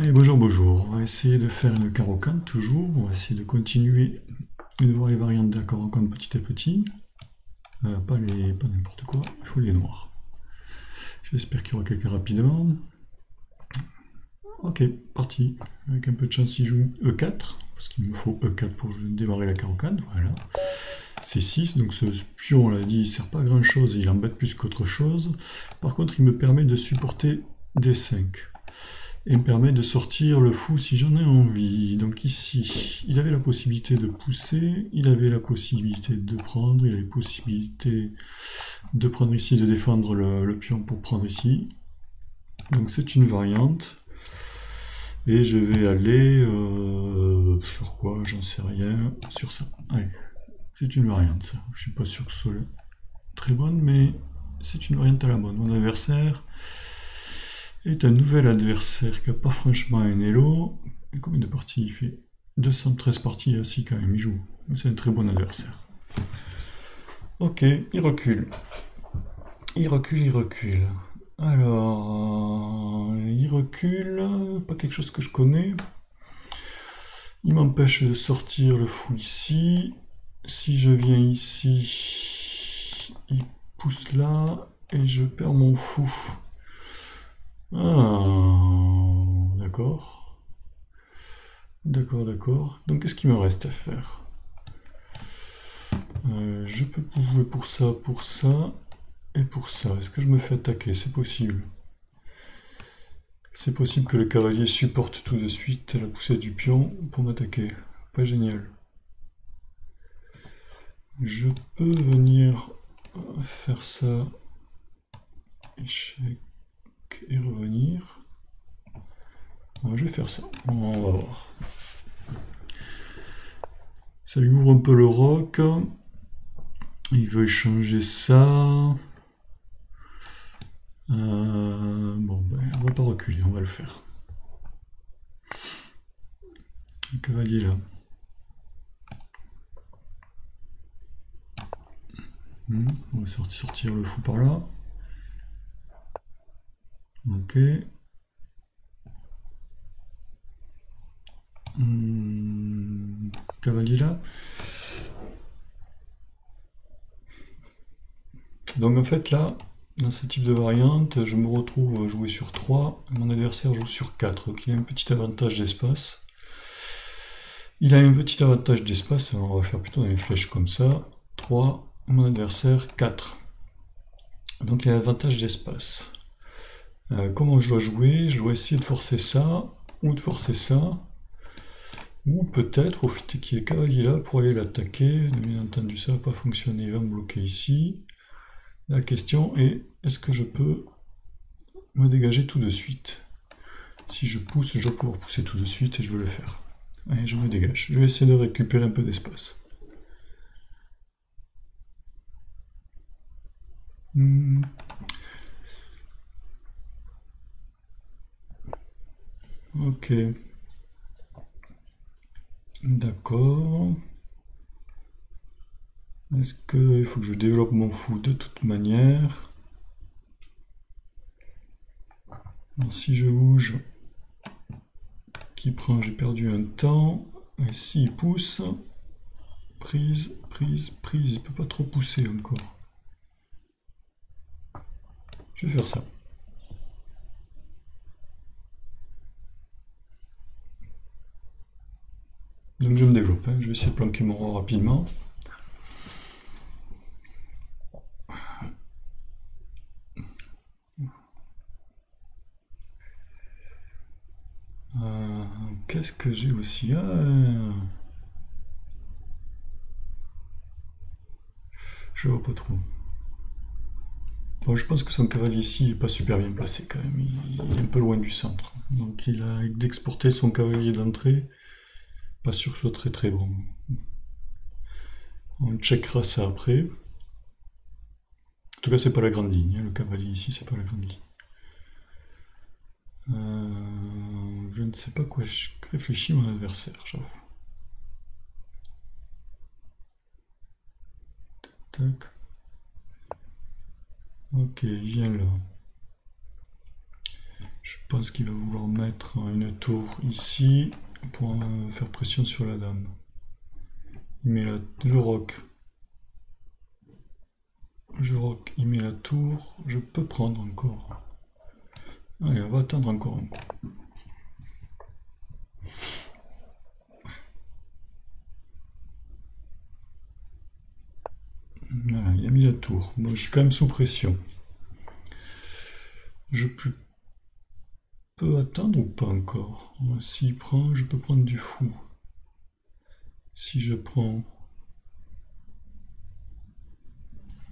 Allez, bonjour, bonjour. On va essayer de faire une carocane toujours. On va essayer de continuer et de voir les variantes de la carocane petit à petit. Pas n'importe quoi, il faut les noirs. J'espère qu'il y aura quelqu'un rapidement. Ok, parti. Avec un peu de chance, il joue E4, parce qu'il me faut E4 pour démarrer la carocane. Voilà. C6, donc ce pion, on l'a dit, il sert pas à grand chose, il embête plus qu'autre chose. Par contre, il me permet de supporter D5. Et me permet de sortir le fou si j'en ai envie. Donc ici, il avait la possibilité de pousser, il avait la possibilité de prendre, il avait la possibilité de prendre ici, de défendre le pion pour prendre ici. Donc c'est une variante. Et je vais aller sur quoi, j'en sais rien, sur ça. Allez, c'est une variante ça. Je suis pas sûr que ce soit très bonne, mais c'est une variante à la bonne. Mon adversaire est un nouvel adversaire qui n'a pas franchement un elo. Et combien de parties il fait? 213 parties aussi quand même, il joue. C'est un très bon adversaire. Ok, il recule. Il recule, il recule. Alors, il recule, pas quelque chose que je connais. Il m'empêche de sortir le fou ici. Si je viens ici, il pousse là et je perds mon fou. Ah, d'accord. D'accord, d'accord. Donc qu'est-ce qu'il me reste à faire? Je peux jouer pour ça, et pour ça. Est-ce que je me fais attaquer? C'est possible. C'est possible que le cavalier supporte tout de suite la poussée du pion pour m'attaquer. Pas génial. Je peux venir faire ça. Échec et revenir. Ouais, je vais faire ça. On va voir. Ça lui ouvre un peu le roc. Il veut échanger ça. Bon, ben, on va pas reculer, on va le faire. Le cavalier là. On va sortir le fou par là. Ok. Cavalier là. Donc en fait là, dans ce type de variante, je me retrouve à jouer sur 3, mon adversaire joue sur 4, donc il a un petit avantage d'espace. Il a un petit avantage d'espace, on va faire plutôt des flèches comme ça. 3, mon adversaire 4. Donc il a un avantage d'espace. Comment je dois jouer? Je dois essayer de forcer ça, ou de forcer ça, ou peut-être profiter qu'il y ait le cavalier là pour aller l'attaquer. Bien entendu ça va pas fonctionner, il va me bloquer ici. La question est, est-ce que je peux me dégager tout de suite? Si je pousse, je dois pouvoir pousser tout de suite et je veux le faire. Allez, je me dégage. Je vais essayer de récupérer un peu d'espace. Ok. D'accord. Est-ce qu'il faut que je développe mon fou de toute manière? Alors, si je bouge, qui prend, j'ai perdu un temps. Et s'il pousse, prise, prise, prise, il peut pas trop pousser encore. Je vais faire ça. Donc je me développe, hein. Je vais essayer de planquer mon roi rapidement. Qu'est-ce que j'ai aussi? Je vois pas trop. Bon, je pense que son cavalier ici est pas super bien placé quand même. Il est un peu loin du centre. Donc il a d'exporter son cavalier d'entrée. Pas sûr que ce soit très très bon. On checkera ça après. En tout cas, c'est pas la grande ligne, hein. Le cavalier ici, c'est pas la grande ligne. Je ne sais pas quoi réfléchit mon adversaire, j'avoue. Tac. Ok, il vient là. Je pense qu'il va vouloir mettre une tour ici pour faire pression sur la dame. Il met le roc. Je rock, il met la tour. Je peux prendre encore. Allez, on va attendre encore un coup. Voilà, il a mis la tour. Moi, je suis quand même sous pression. Je peux attendre ou pas encore? S'il prend, je peux prendre du fou. Si je prends...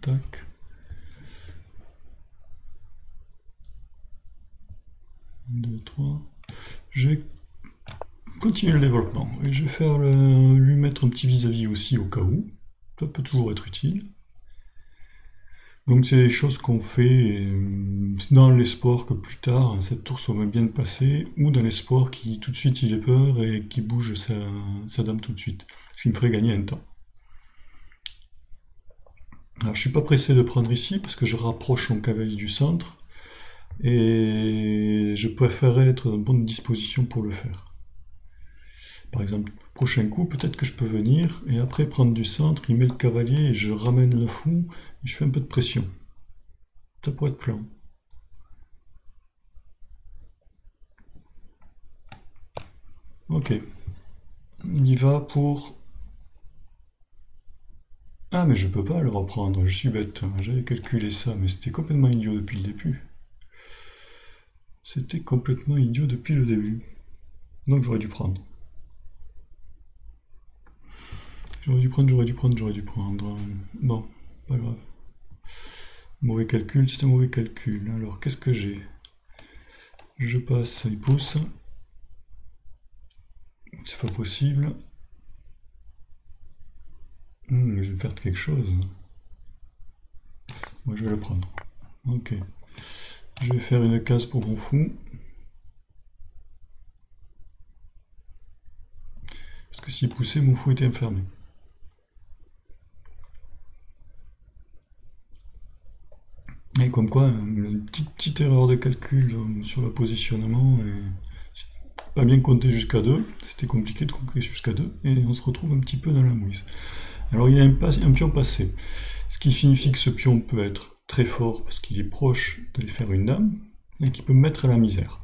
Tac. Un, deux, trois. Je vais continuer le développement. Et je vais faire lui mettre un petit vis-à-vis aussi au cas où. Ça peut toujours être utile. Donc c'est des choses qu'on fait dans l'espoir que plus tard cette tour soit bien passée, ou dans l'espoir qu'il tout de suite il ait peur et qu'il bouge sa dame tout de suite. Ce qui me ferait gagner un temps. Alors je suis pas pressé de prendre ici parce que je rapproche mon cavalier du centre et je préférerais être dans bonne disposition pour le faire. Par exemple, prochain coup, peut-être que je peux venir, et après prendre du centre, il met le cavalier, et je ramène le fou, et je fais un peu de pression. Ça pourrait être plan. Ok. Il y va pour... Ah, mais je peux pas le reprendre, je suis bête. J'avais calculé ça, mais c'était complètement idiot depuis le début. C'était complètement idiot depuis le début. Donc j'aurais dû prendre. J'aurais dû prendre. Bon, pas grave. Mauvais calcul, c'est un mauvais calcul. Alors, qu'est-ce que j'ai? Je passe, il pousse. C'est pas possible. Je vais perdre quelque chose. Moi, je vais le prendre. Ok. Je vais faire une case pour mon fou. Parce que s'il poussait, mon fou était enfermé. Et comme quoi, une petite erreur de calcul sur le positionnement, et pas bien compté jusqu'à 2, c'était compliqué de compter jusqu'à 2, et on se retrouve un petit peu dans la mouise. Alors il a un pion passé, ce qui signifie que ce pion peut être très fort parce qu'il est proche d'aller faire une dame, et qu'il peut me mettre à la misère.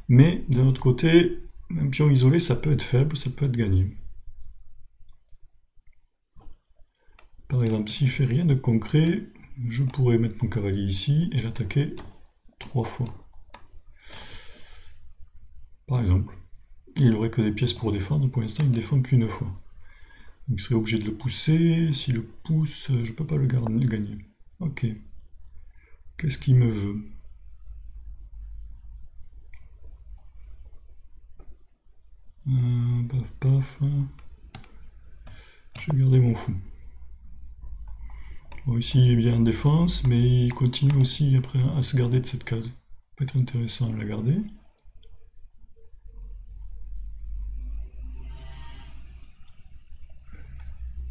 Mais d'un autre côté, un pion isolé, ça peut être faible, ça peut être gagné. Par exemple, s'il fait rien de concret, je pourrais mettre mon cavalier ici et l'attaquer 3 fois. Par exemple. Il n'aurait que des pièces pour défendre, pour l'instant il ne défend qu'une fois. Donc il serait obligé de le pousser, s'il le pousse, je ne peux pas le gagner. Ok. Qu'est-ce qu'il me veut? Paf paf. Je vais garder mon fou. Bon, ici il est bien en défense, mais il continue aussi après à se garder de cette case. Ça peut être intéressant à la garder.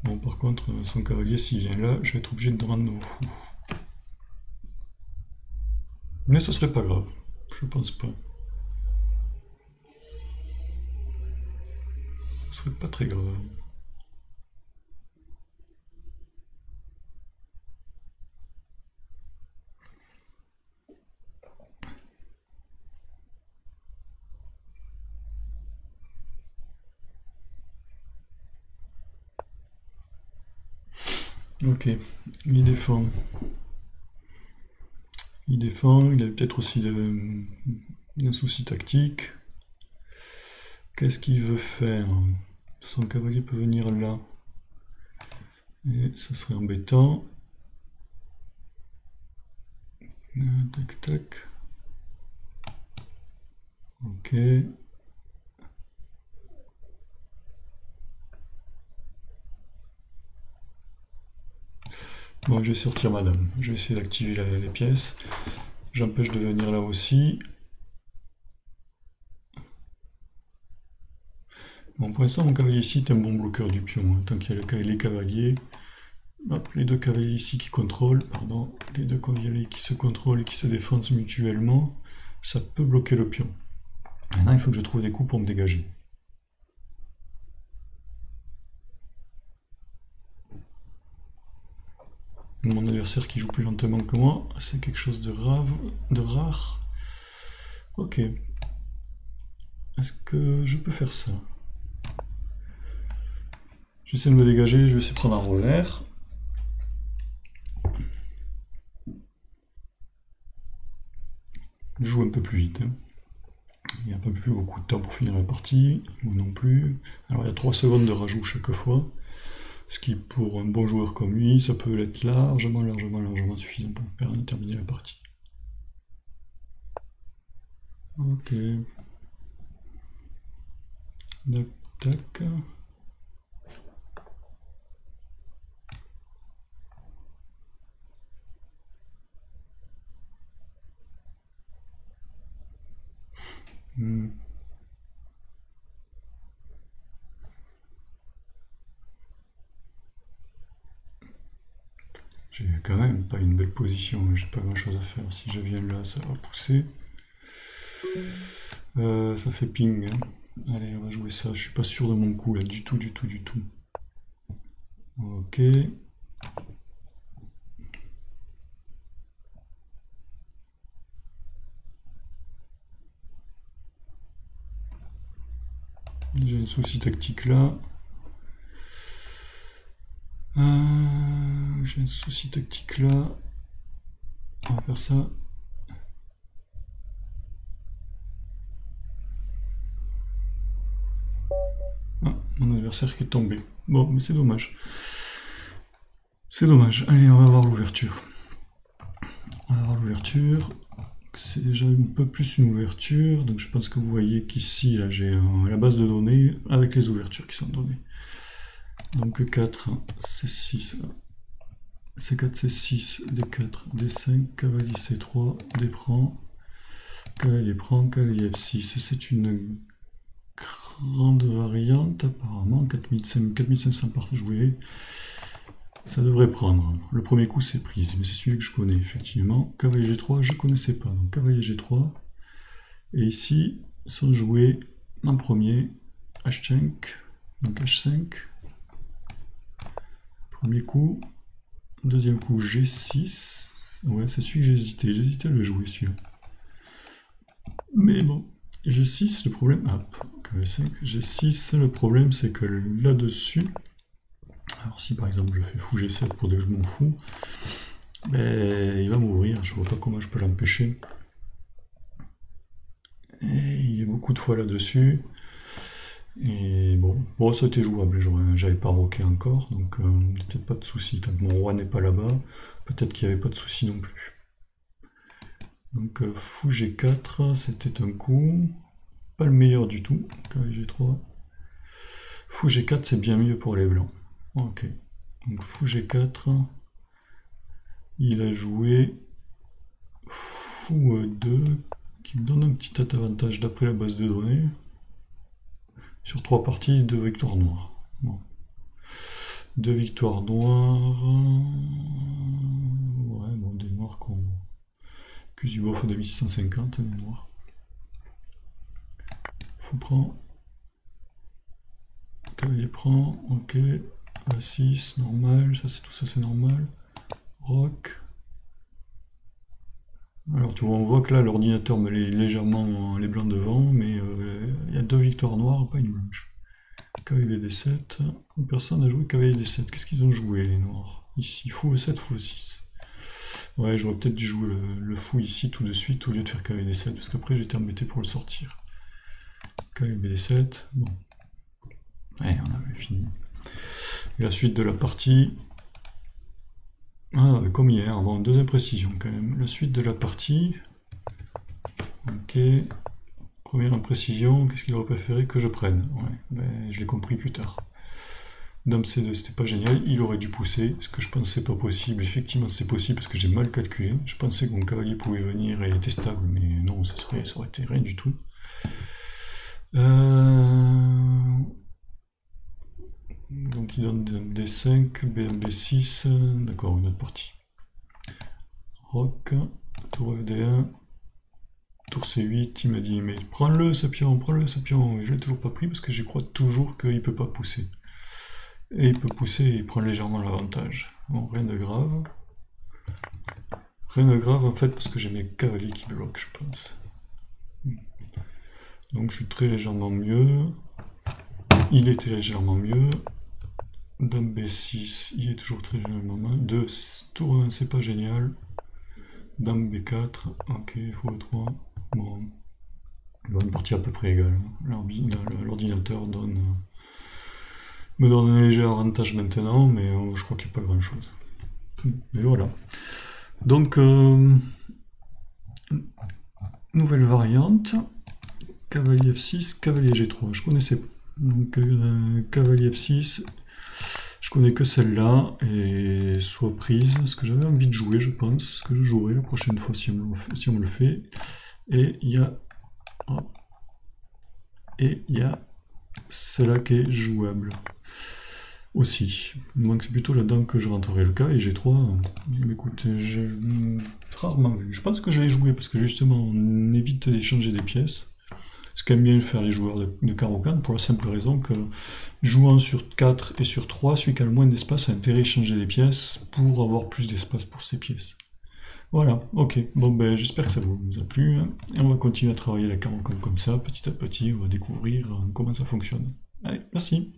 Bon, par contre, son cavalier, s'il vient là, je vais être obligé de rendre mon fou. Mais ce serait pas grave, je pense pas. Ce serait pas très grave. Ok, il défend. Il défend, il a peut-être aussi un souci tactique. Qu'est-ce qu'il veut faire? Son cavalier peut venir là. Et ça serait embêtant. Tac, tac. Ok. Bon, je vais sortir ma dame. Je vais essayer d'activer les pièces. J'empêche de venir là aussi. Bon, pour l'instant, mon cavalier ici est un bon bloqueur du pion. Hein, tant qu'il y a les cavaliers. Hop, les deux cavaliers ici qui contrôlent, pardon, les deux cavaliers qui se contrôlent et qui se défendent mutuellement. ça peut bloquer le pion. Maintenant, il faut que je trouve des coups pour me dégager. Mon adversaire qui joue plus lentement que moi, c'est quelque chose de rare. Ok. Est-ce que je peux faire ça? J'essaie de me dégager, je vais essayer de prendre un revers. Je joue un peu plus vite. Hein. Il n'y a pas plus beaucoup de temps pour finir la partie, moi non plus. Alors il y a 3 secondes de rajout chaque fois. Ce qui, pour un bon joueur comme lui, ça peut être largement suffisant pour terminer la partie. Ok. Tac. J'ai quand même pas une belle position, j'ai pas grand chose à faire. Si je viens là, ça va pousser. Ça fait ping. Hein. Allez, on va jouer ça. Je suis pas sûr de mon coup là, du tout. Ok. J'ai un souci tactique là. J'ai un souci tactique là. On va faire ça. Ah, mon adversaire qui est tombé. Bon, mais c'est dommage. C'est dommage. Allez, on va voir l'ouverture. C'est déjà un peu plus une ouverture. Donc je pense que vous voyez qu'ici, là, j'ai la base de données avec les ouvertures qui sont données. Donc 4, C6, C4, C6, D4, D5, cavalier C3, D prend, cavalier prend, cavalier F6. C'est une grande variante apparemment, 4500 par jouer. Ça devrait prendre. Le premier coup c'est prise, mais c'est celui que je connais effectivement. Cavalier G3, je connaissais pas, donc cavalier G3. Et ici, sont joués en premier, H5, donc H5. Premier coup, deuxième coup G6. Ouais, c'est celui que j'hésitais à le jouer celui-là. Mais bon, G6, le problème. Hop, G6, le problème c'est que là-dessus. Alors si par exemple je fais fou G7 pour dégager mon fou, ben, il va mourir, je vois pas comment je peux l'empêcher. Et il y a beaucoup de fois là-dessus. Et bon, ça a été jouable, j'avais pas roqué encore, donc peut-être pas de soucis. Tant que mon roi n'est pas là-bas, peut-être qu'il n'y avait pas de soucis non plus. Donc fou G4, c'était un coup, pas le meilleur du tout, cavalier G3. Fou G4, c'est bien mieux pour les blancs. Ok, donc fou G4, il a joué fou E2, qui me donne un petit avantage d'après la base de données. Sur 3 parties, 2 victoires noires. Bon. 2 victoires noires. Ouais, bon, des noirs qu'on. Kuzuboff à 2650, des noirs. Fou prend. Cavalier prend, ok. A6, normal, tout ça c'est normal. Rock. Alors tu vois, on voit que là l'ordinateur me met légèrement les blancs devant, mais il y a 2 victoires noires, pas une blanche. Cavalier D7, personne n'a joué cavalier D7. Qu'est-ce qu'ils ont joué les noirs? Ici, fou E7, fou E6. Ouais, j'aurais peut-être dû jouer le fou ici tout de suite au lieu de faire cavalier D7, parce qu'après j'étais embêté pour le sortir. Cavalier D7, bon. Ouais, on avait fini. Et la suite de la partie. Ah, comme hier, bon, 2 imprécisions quand même. La suite de la partie. Ok. Première imprécision, qu'est-ce qu'il aurait préféré que je prenne? Ouais, ben, je l'ai compris plus tard. Dame C2, c'était pas génial, il aurait dû pousser, ce que je pensais pas possible. Effectivement, c'est possible parce que j'ai mal calculé. Je pensais que mon cavalier pouvait venir et il était stable, mais non, ça aurait été rien du tout. Donc il donne D5, B6, d'accord, une autre partie. Rock, tour FD1, tour C8, il m'a dit mais prends-le ce pion, et je l'ai toujours pas pris parce que j'y crois toujours qu'il peut pas pousser. Et il peut pousser et il prend légèrement l'avantage. Bon, rien de grave. Rien de grave en fait parce que j'ai mes cavaliers qui bloquent, je pense. Donc je suis très légèrement mieux. Il était légèrement mieux. Dame B6, il est toujours très légèrement mieux. 2, tour 1, c'est pas génial. Dame B4, ok, x3. Bon, bonne partie à peu près égale. L'ordinateur me donne un léger avantage maintenant, mais je crois qu'il n'y a pas grand chose. Mais voilà. Donc, nouvelle variante. Cavalier F6, cavalier G3. Je connaissais pas. Donc, cavalier F6, je connais que celle-là, et soit prise, ce que j'avais envie de jouer, je pense, ce que je jouerai la prochaine fois si on me le fait. Et il y a celle-là qui est jouable aussi. Donc c'est plutôt là-dedans que je rentrerai le cas, et G3, écoute, j'ai rarement vu. Je pense que j'allais jouer parce que justement on évite d'échanger des pièces. Ce qu'aiment bien faire les joueurs de carreau-can, pour la simple raison que jouant sur 4 et sur 3, celui qui a le moins d'espace a intérêt à échanger des pièces pour avoir plus d'espace pour ses pièces. Voilà, ok, bon ben j'espère que ça vous a plu, et on va continuer à travailler la carreau-can comme ça, petit à petit, on va découvrir comment ça fonctionne. Allez, merci.